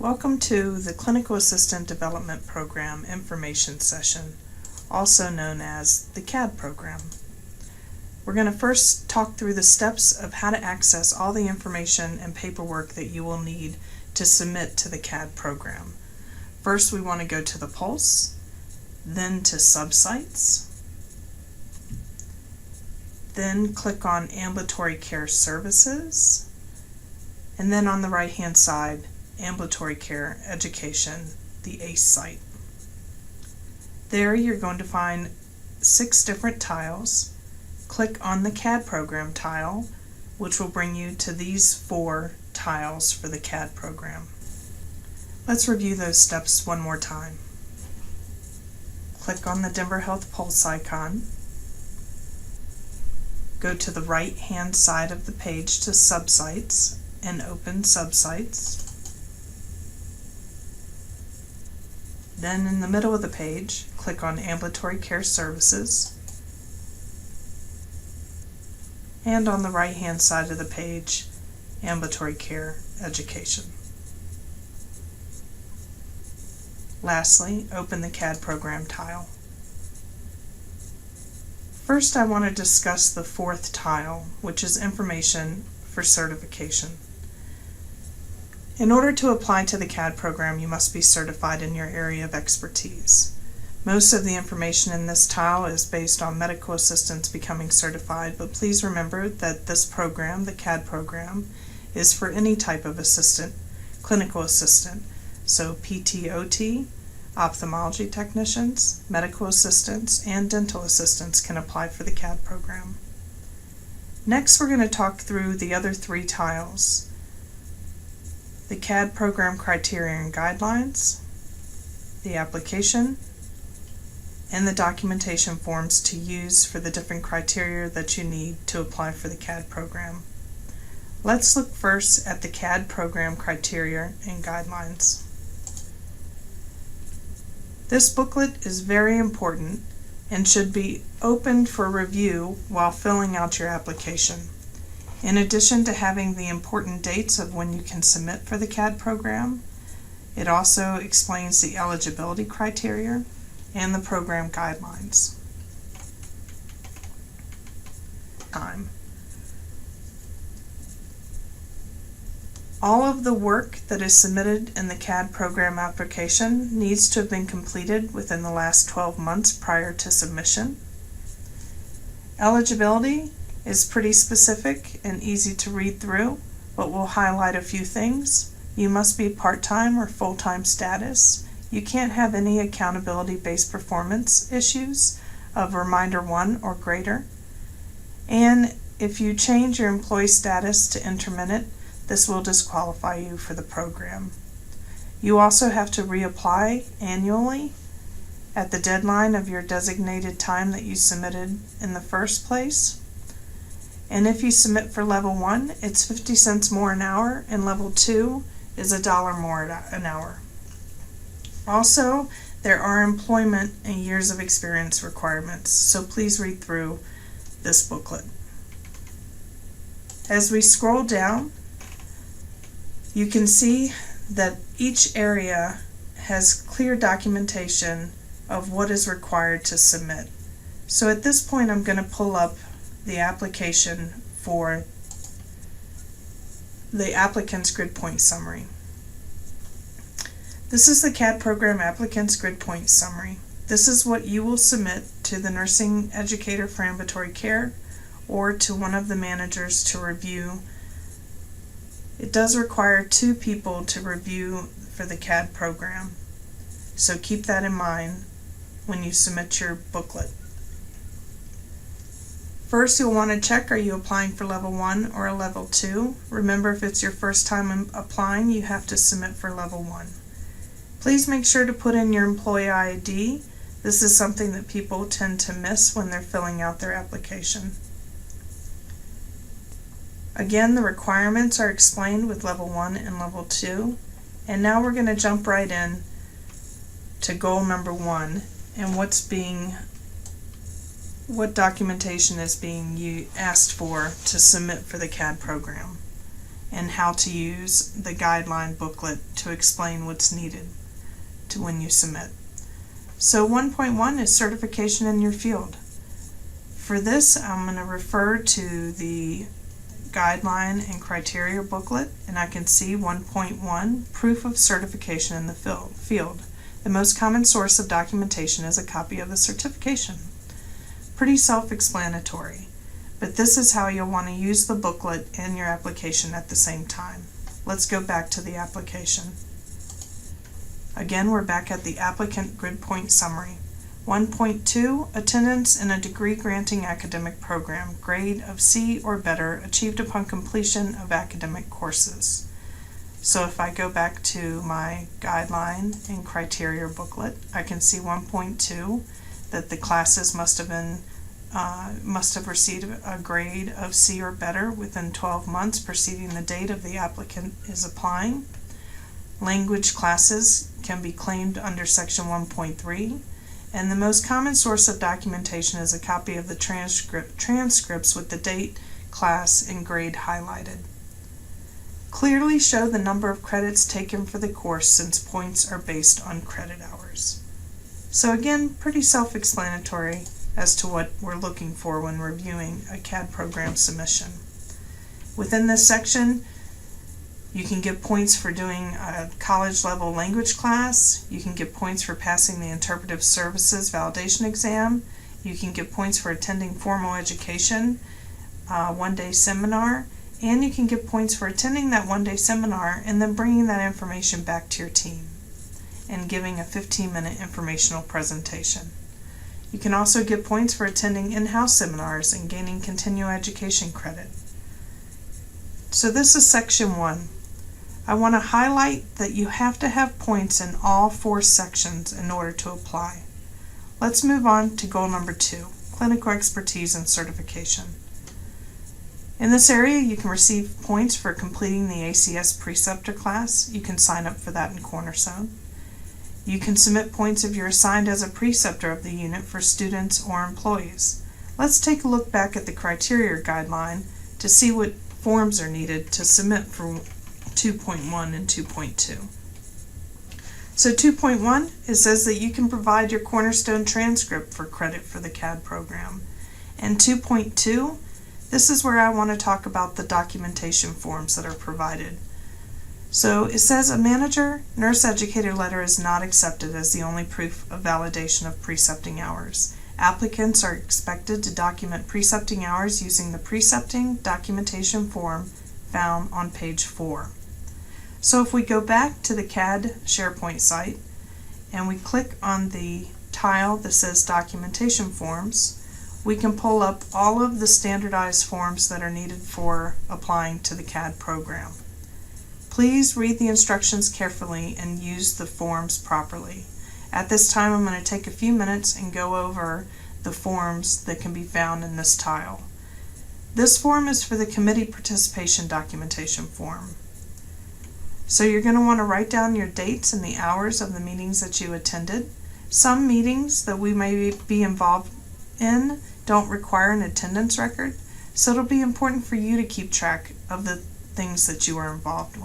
Welcome to the Clinical Assistant Development Program Information Session, also known as the CAD program. We're going to first talk through the steps of how to access all the information and paperwork that you will need to submit to the CAD program. First, we want to go to the Pulse, then to Subsites, then click on Ambulatory Care Services, and then on the right-hand side, Ambulatory Care Education, the ACE site. There you're going to find 6 different tiles. Click on the CAD program tile, which will bring you to these 4 tiles for the CAD program. Let's review those steps one more time. Click on the Denver Health Pulse icon. Go to the right-hand side of the page to Subsites and open Subsites. Then in the middle of the page, click on Ambulatory Care Services. And on the right-hand side of the page, Ambulatory Care Education. Lastly, open the CAD program tile. First, I want to discuss the 4th tile, which is Information for Certification. In order to apply to the CAD program, you must be certified in your area of expertise. Most of the information in this tile is based on medical assistants becoming certified, but please remember that this program, the CAD program, is for any type of assistant, clinical assistant, so PT/OT, ophthalmology technicians, medical assistants, and dental assistants can apply for the CAD program. Next, we're going to talk through the other 3 tiles. The CAD program criteria and guidelines, the application, and the documentation forms to use for the different criteria that you need to apply for the CAD program. Let's look first at the CAD program criteria and guidelines. This booklet is very important and should be opened for review while filling out your application. In addition to having the important dates of when you can submit for the CAD program, it also explains the eligibility criteria and the program guidelines. All of the work that is submitted in the CAD program application needs to have been completed within the last 12 months prior to submission. Eligibility is pretty specific and easy to read through, but we'll highlight a few things. You must be part-time or full-time status. You can't have any accountability-based performance issues of Reminder 1 or greater. And if you change your employee status to intermittent, this will disqualify you for the program. You also have to reapply annually at the deadline of your designated time that you submitted in the first place. And if you submit for level 1, it's 50 cents more an hour, and level 2 is $1 more an hour. Also, there are employment and years of experience requirements, so please read through this booklet. As we scroll down, you can see that each area has clear documentation of what is required to submit. So at this point, I'm going to pull up the application for the applicant's grid point summary. This is the CAD program applicant's grid point summary. This is what you will submit to the nursing educator for ambulatory care or to one of the managers to review. It does require 2 people to review for the CAD program, so keep that in mind when you submit your booklet. First, you'll want to check, are you applying for level 1 or a level 2? Remember, if it's your first time applying, you have to submit for level 1. Please make sure to put in your employee ID. This is something that people tend to miss when they're filling out their application. Again, the requirements are explained with level 1 and level 2. And now we're going to jump right in to goal number 1 and what documentation is being asked for to submit for the CAD program. and how to use the guideline booklet to explain what's needed to when you submit. So 1.1 is certification in your field. For this, I'm going to refer to the guideline and criteria booklet, and I can see 1.1, proof of certification in the field. The most common source of documentation is a copy of the certification. Pretty self-explanatory, but this is how you'll want to use the booklet and your application at the same time. Let's go back to the application. Again, we're back at the applicant grid point summary. 1.2, attendance in a degree-granting academic program, grade of C or better, achieved upon completion of academic courses. So if I go back to my guideline and criteria booklet, I can see 1.2 that the classes must have received a grade of C or better within 12 months preceding the date of the applicant is applying. Language classes can be claimed under section 1.3. And the most common source of documentation is a copy of the transcripts with the date, class, and grade highlighted. Clearly show the number of credits taken for the course since points are based on credit hours. So again, pretty self-explanatory as to what we're looking for when reviewing a CAD program submission. Within this section, you can get points for doing a college-level language class. You can get points for passing the interpretive services validation exam. You can get points for attending formal education, one-day seminar, and you can get points for attending that one-day seminar and then bringing that information back to your team and giving a 15-minute informational presentation. You can also get points for attending in-house seminars and gaining continuing education credit. So this is section 1. I want to highlight that you have to have points in all 4 sections in order to apply. Let's move on to goal number 2, clinical expertise and certification. In this area, you can receive points for completing the ACS preceptor class. You can sign up for that in Cornerstone. You can submit points if you're assigned as a preceptor of the unit for students or employees. Let's take a look back at the criteria guideline to see what forms are needed to submit for 2.1 and 2.2. So 2.1, it says that you can provide your Cornerstone transcript for credit for the CAD program. And 2.2, this is where I want to talk about the documentation forms that are provided. So it says a manager nurse educator letter is not accepted as the only proof of validation of precepting hours. Applicants are expected to document precepting hours using the precepting documentation form found on page 4. So if we go back to the CAD SharePoint site and we click on the tile that says documentation forms, we can pull up all of the standardized forms that are needed for applying to the CAD program. Please read the instructions carefully and use the forms properly. At this time, I'm going to take a few minutes and go over the forms that can be found in this tile. This form is for the committee participation documentation form. So you're going to want to write down your dates and the hours of the meetings that you attended. Some meetings that we may be involved in don't require an attendance record, so it'll be important for you to keep track of the things that you are involved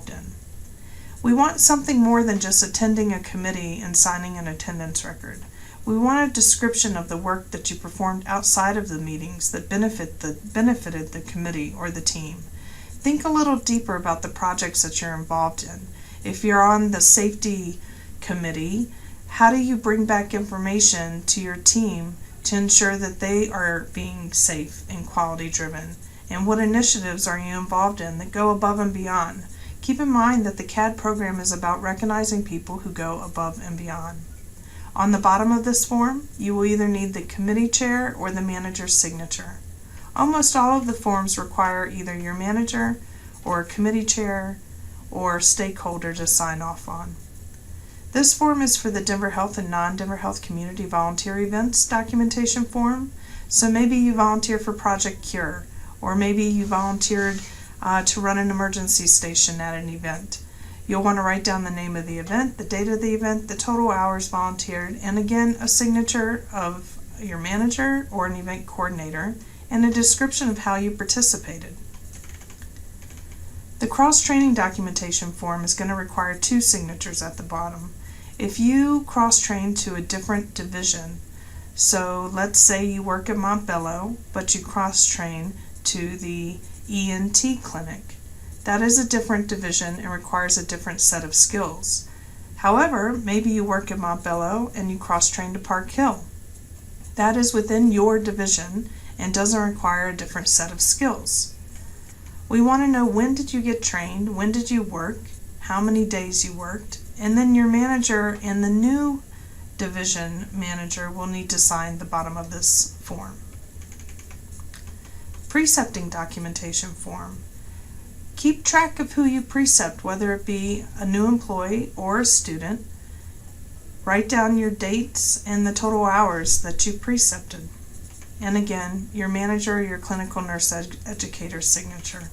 in. We want something more than just attending a committee and signing an attendance record. We want a description of the work that you performed outside of the meetings that benefited the committee or the team. Think a little deeper about the projects that you're involved in. If you're on the safety committee, how do you bring back information to your team to ensure that they are being safe and quality driven? And what initiatives are you involved in that go above and beyond? Keep in mind that the CAD program is about recognizing people who go above and beyond. On the bottom of this form, you will either need the committee chair or the manager's signature. Almost all of the forms require either your manager or a committee chair or stakeholder to sign off on. This form is for the Denver Health and non-Denver Health community volunteer events documentation form. So maybe you volunteer for Project Cure, or maybe you volunteered to run an emergency station at an event. You'll want to write down the name of the event, the date of the event, the total hours volunteered, and again a signature of your manager or an event coordinator, and a description of how you participated. The cross-training documentation form is going to require 2 signatures at the bottom. If you cross-train to a different division, so let's say you work at Montbello, but you cross-train to the ENT clinic, that is a different division and requires a different set of skills. However, maybe you work at Montbello and you cross-train to Park Hill. That is within your division and doesn't require a different set of skills. We want to know, when did you get trained, when did you work, how many days you worked, and then your manager and the new division manager will need to sign the bottom of this form. Precepting documentation form. Keep track of who you precept, whether it be a new employee or a student. Write down your dates and the total hours that you precepted. And again, your manager or your clinical nurse educator's signature.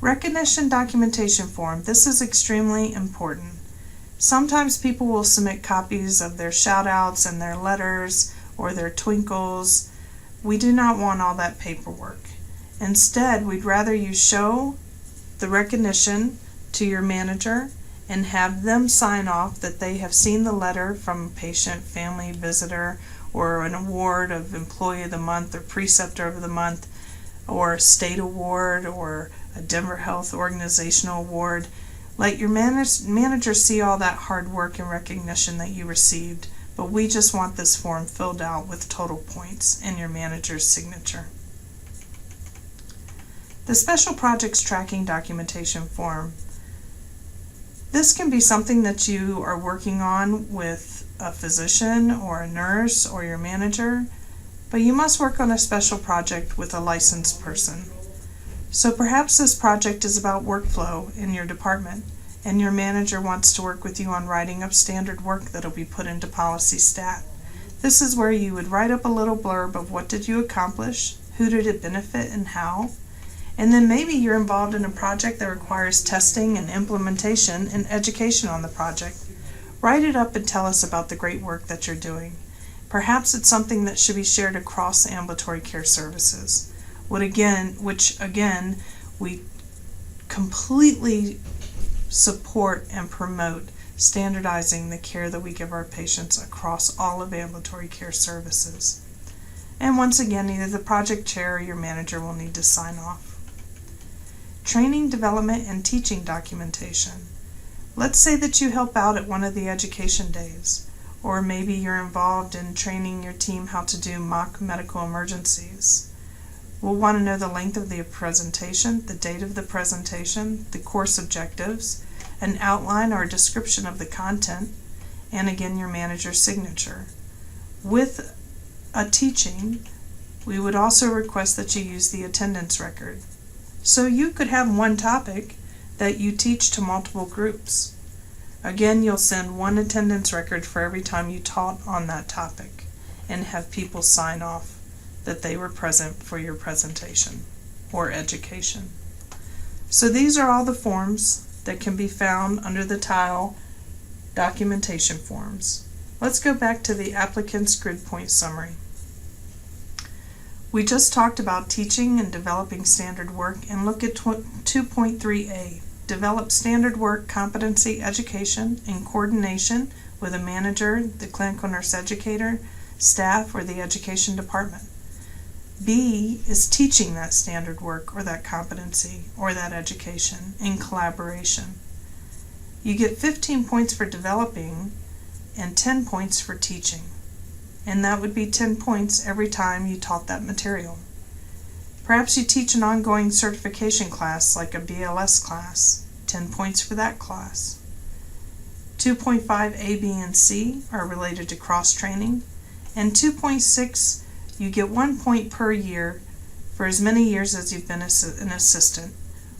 Recognition documentation form. This is extremely important. Sometimes people will submit copies of their shout-outs and their letters or their twinkles. We do not want all that paperwork. Instead, we'd rather you show the recognition to your manager and have them sign off that they have seen the letter from a patient, family, visitor, or an award of Employee of the Month or Preceptor of the Month, or a state award or a Denver Health Organizational Award. Let your manager see all that hard work and recognition that you received, but we just want this form filled out with total points and your manager's signature. The Special Projects Tracking Documentation form. This can be something that you are working on with a physician or a nurse or your manager, but you must work on a special project with a licensed person. So perhaps this project is about workflow in your department, and your manager wants to work with you on writing up standard work that will be put into policy stat. This is where you would write up a little blurb of what did you accomplish, who did it benefit, and how. And then maybe you're involved in a project that requires testing and implementation and education on the project. Write it up and tell us about the great work that you're doing. Perhaps it's something that should be shared across ambulatory care services, which again, we completely support and promote standardizing the care that we give our patients across all of ambulatory care services. And once again, either the project chair or your manager will need to sign off. Training, development, and teaching documentation. Let's say that you help out at one of the education days, or maybe you're involved in training your team how to do mock medical emergencies. We'll want to know the length of the presentation, the date of the presentation, the course objectives, an outline or a description of the content, and again your manager's signature. With a teaching, we would also request that you use the attendance record. So you could have one topic that you teach to multiple groups. Again, you'll send one attendance record for every time you taught on that topic and have people sign off that they were present for your presentation or education. So these are all the forms that can be found under the tile Documentation Forms. Let's go back to the applicant's grid point summary. We just talked about teaching and developing standard work, and look at 2.3a. Develop standard work competency education in coordination with a manager, the clinical nurse educator, staff, or the education department. B is teaching that standard work or that competency or that education in collaboration. You get 15 points for developing and 10 points for teaching. And that would be 10 points every time you taught that material. Perhaps you teach an ongoing certification class like a BLS class, 10 points for that class. 2.5 A, B, and C are related to cross-training, and 2.6 you get 1 point per year for as many years as you've been an assistant,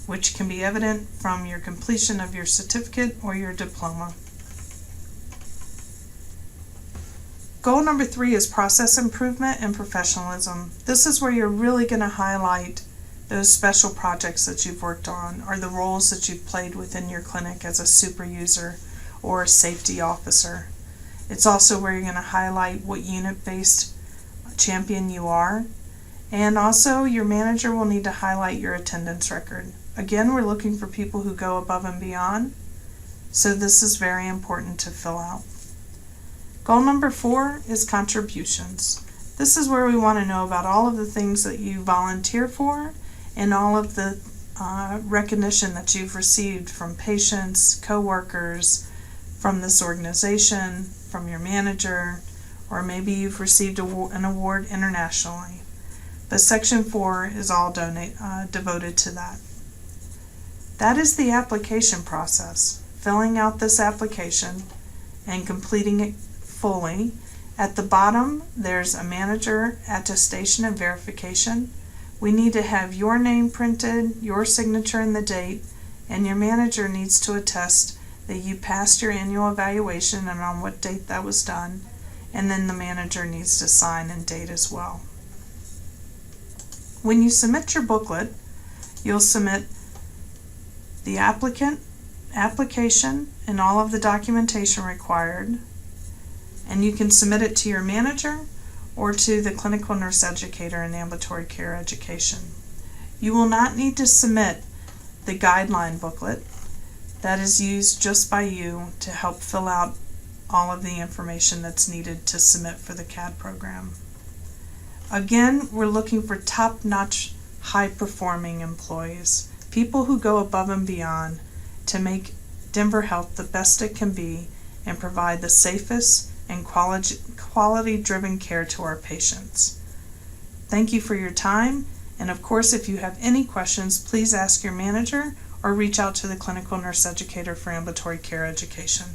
which can be evident from your completion of your certificate or your diploma. Goal number 3 is process improvement and professionalism. This is where you're really going to highlight those special projects that you've worked on or the roles that you've played within your clinic as a super user or a safety officer. It's also where you're going to highlight what unit-based champion you are, and also your manager will need to highlight your attendance record. Again, we're looking for people who go above and beyond, so this is very important to fill out. Goal number 4 is contributions. This is where we want to know about all of the things that you volunteer for and all of the recognition that you've received from patients, co-workers, from this organization, from your manager, or maybe you've received an award internationally. But Section 4 is all devoted to that. That is the application process. Filling out this application and completing it fully. At the bottom, there's a manager attestation and verification. We need to have your name printed, your signature and the date, and your manager needs to attest that you passed your annual evaluation and on what date that was done, and then the manager needs to sign and date as well. When you submit your booklet, you'll submit the application and all of the documentation required, and you can submit it to your manager or to the clinical nurse educator in ambulatory care education. You will not need to submit the guideline booklet. That is used just by you to help fill out all of the information that's needed to submit for the CAD program. Again, we're looking for top-notch, high-performing employees, people who go above and beyond to make Denver Health the best it can be and provide the safest and quality-driven care to our patients. Thank you for your time, and of course, if you have any questions, please ask your manager or reach out to the clinical nurse educator for ambulatory care education.